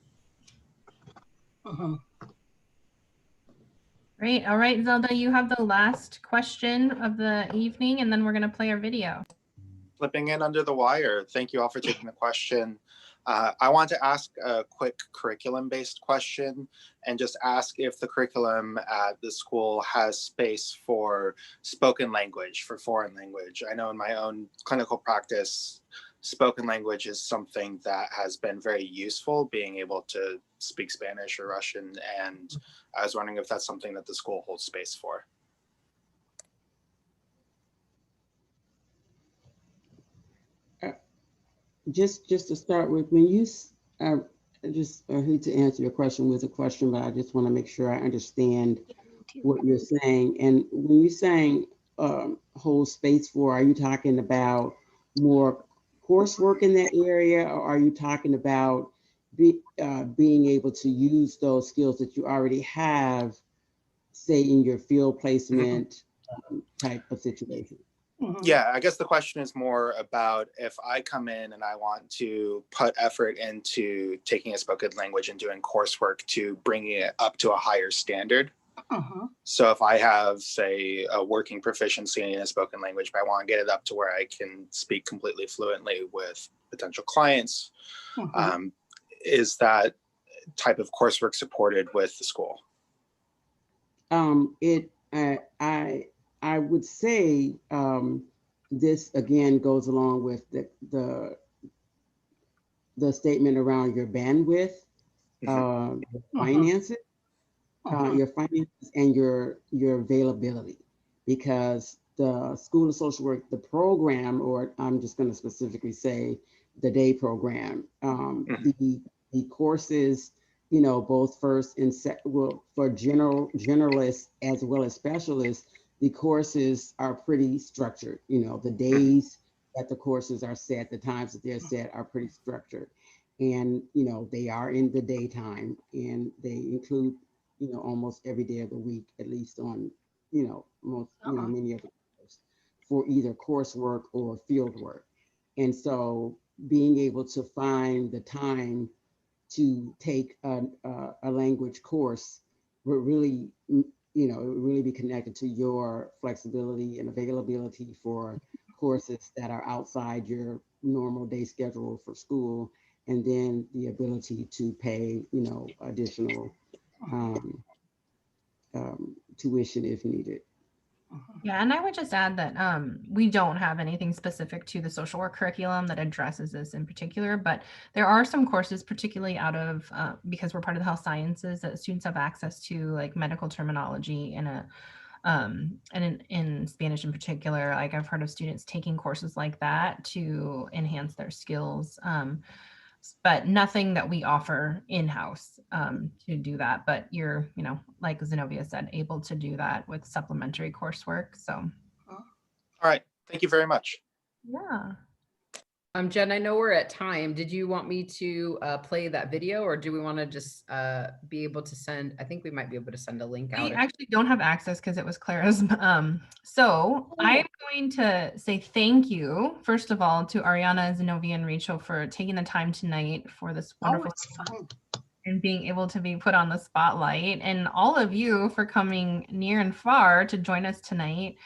Great. All right, Zelda, you have the last question of the evening, and then we're going to play our video. Slipping in under the wire. Thank you all for taking the question. I want to ask a quick curriculum-based question and just ask if the curriculum at the school has space for spoken language, for foreign language. I know in my own clinical practice, spoken language is something that has been very useful, being able to speak Spanish or Russian, and I was wondering if that's something that the school holds space for. Just to start with, when you, I hate to answer your question with a question, but I just want to make sure I understand what you're saying. And when you're saying hold space for, are you talking about more coursework in that area, or are you talking about being able to use those skills that you already have, say in your field placement type of situation? Yeah, I guess the question is more about if I come in and I want to put effort into taking a spoken language and doing coursework to bringing it up to a higher standard. So if I have, say, a working proficiency in a spoken language, but I want to get it up to where I can speak completely fluently with potential clients, is that type of coursework supported with the school? I would say this again goes along with the statement around your bandwidth, finances, your finances and your availability, because the School of Social Work, the program, or I'm just going to specifically say the day program, the courses, you know, both first and for generalists as well as specialists, the courses are pretty structured. You know, the days that the courses are set, the times that they're set are pretty structured. And, you know, they are in the daytime, and they include, you know, almost every day of the week, at least on, you know, most, you know, many of the courses for either coursework or field work. And so being able to find the time to take a language course would really, really be connected to your flexibility and availability for courses that are outside your normal day schedule for school, and then the ability to pay, additional tuition if needed. Yeah, and I would just add that we don't have anything specific to the social work curriculum that addresses this in particular, but there are some courses, particularly out of, because we're part of the health sciences, that students have access to, like medical terminology and in Spanish in particular. Like I've heard of students taking courses like that to enhance their skills. But nothing that we offer in-house to do that. But you're, like Zynovia said, able to do that with supplementary coursework. So. All right. Thank you very much. Yeah. Jen, I know we're at time. Did you want me to play that video, or do we want to just be able to send? I think we might be able to send a link out. We actually don't have access because it was Clara's. So I'm going to say thank you, first of all, to Ariana, Zynovia, and Rachel for taking the time tonight for this wonderful and being able to be put on the spotlight, and all of you for coming near and far to join us tonight.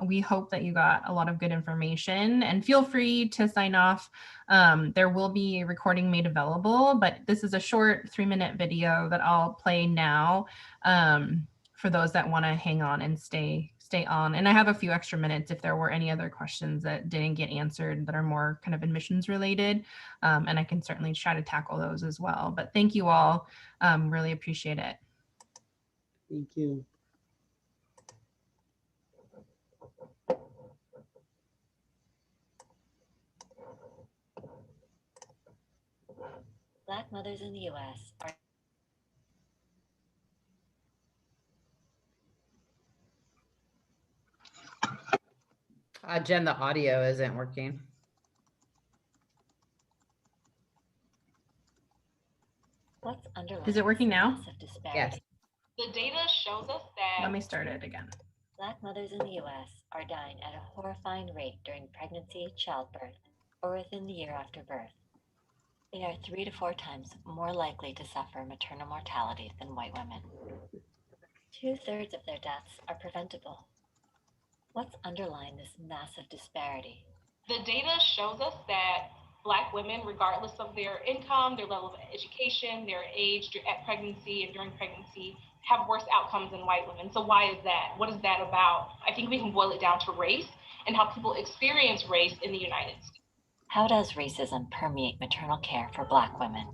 We hope that you got a lot of good information, and feel free to sign off. There will be a recording made available, but this is a short 3-minute video that I'll play now for those that want to hang on and stay on. And I have a few extra minutes if there were any other questions that didn't get answered that are more kind of admissions related. And I can certainly try to tackle those as well. But thank you all. Really appreciate it. Thank you. Black mothers in the U.S. are Jen, the audio isn't working. What's underlying? Is it working now? Yes. The data shows us that Let me start it again. Black mothers in the U.S. are dying at a horrifying rate during pregnancy, childbirth, or within the year after birth. They are 3 to 4 times more likely to suffer maternal mortality than white women. 2/3 of their deaths are preventable. What's underlying this massive disparity? The data shows us that Black women, regardless of their income, their level of education, their age at pregnancy and during pregnancy, have worse outcomes than white women. So why is that? What is that about? I think we can boil it down to race and how people experience race in the United States. How does racism permeate maternal care for Black women?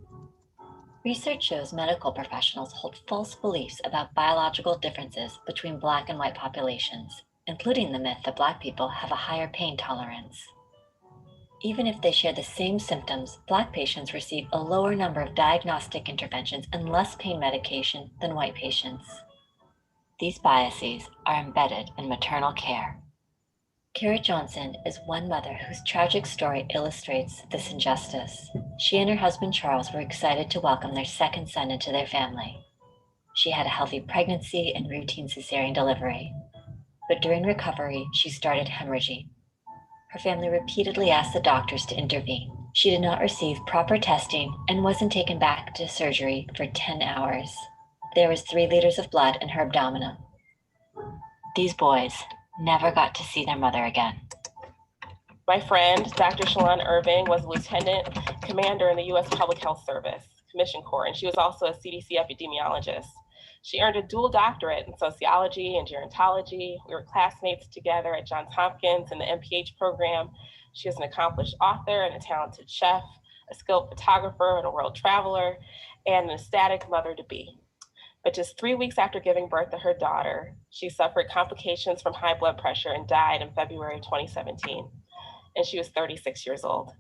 Research shows medical professionals hold false beliefs about biological differences between Black and white populations, including the myth that Black people have a higher pain tolerance. Even if they share the same symptoms, Black patients receive a lower number of diagnostic interventions and less pain medication than white patients. These biases are embedded in maternal care. Kara Johnson is one mother whose tragic story illustrates this injustice. She and her husband Charles were excited to welcome their second son into their family. She had a healthy pregnancy and routine cesarean delivery, but during recovery, she started hemorrhaging. Her family repeatedly asked the doctors to intervene. She did not receive proper testing and wasn't taken back to surgery for 10 hours. There was 3 liters of blood in her abdomen. These boys never got to see their mother again. My friend, Dr. Shalon Irving, was a lieutenant commander in the U.S. Public Health Service, Commission Corps, and she was also a CDC epidemiologist. She earned a dual doctorate in sociology and gerontology. We were classmates together at Johns Hopkins in the MPH program. She is an accomplished author and a talented chef, a skilled photographer and a world traveler, and an ecstatic mother-to-be. But just 3 weeks after giving birth to her daughter, she suffered complications from high blood pressure and died in February 2017. And she was 36 years old.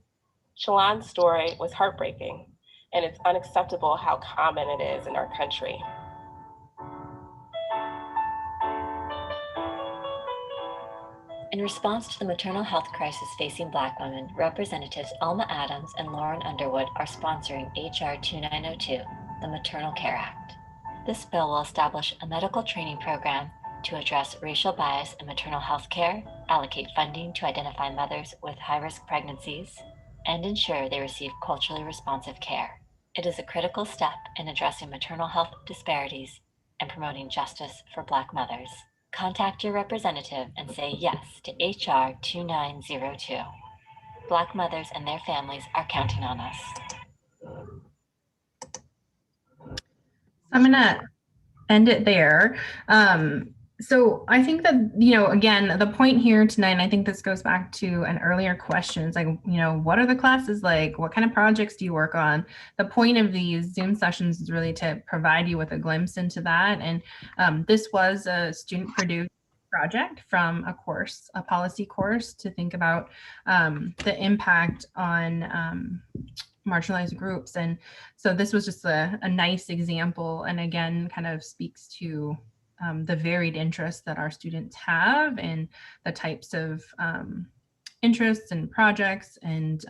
Shalon's story was heartbreaking, and it's unacceptable how common it is in our country. In response to the maternal health crisis facing Black women, Representatives Alma Adams and Lauren Underwood are sponsoring H.R. 2902, the Maternal Care Act. This bill will establish a medical training program to address racial bias in maternal health care, allocate funding to identify mothers with high-risk pregnancies, and ensure they receive culturally responsive care. It is a critical step in addressing maternal health disparities and promoting justice for Black mothers. Contact your representative and say yes to HR 2902. Black mothers and their families are counting on us. I'm gonna end it there. So I think that, again, the point here tonight, and I think this goes back to an earlier question, it's like, what are the classes like? What kind of projects do you work on? The point of these Zoom sessions is really to provide you with a glimpse into that. And this was a student-produced project from a policy course to think about the impact on marginalized groups. And so this was just a nice example, and again, kind of speaks to the varied interests that our students have and the types of interests and projects and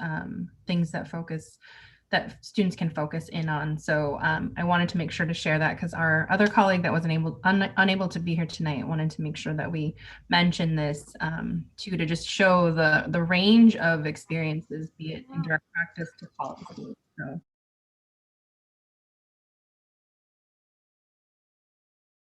things that students can focus in on. So I wanted to make sure to share that because our other colleague that wasn't unable to be here tonight wanted to make sure that we mention this too, to just show the range of experiences, be it in direct practice to policy. So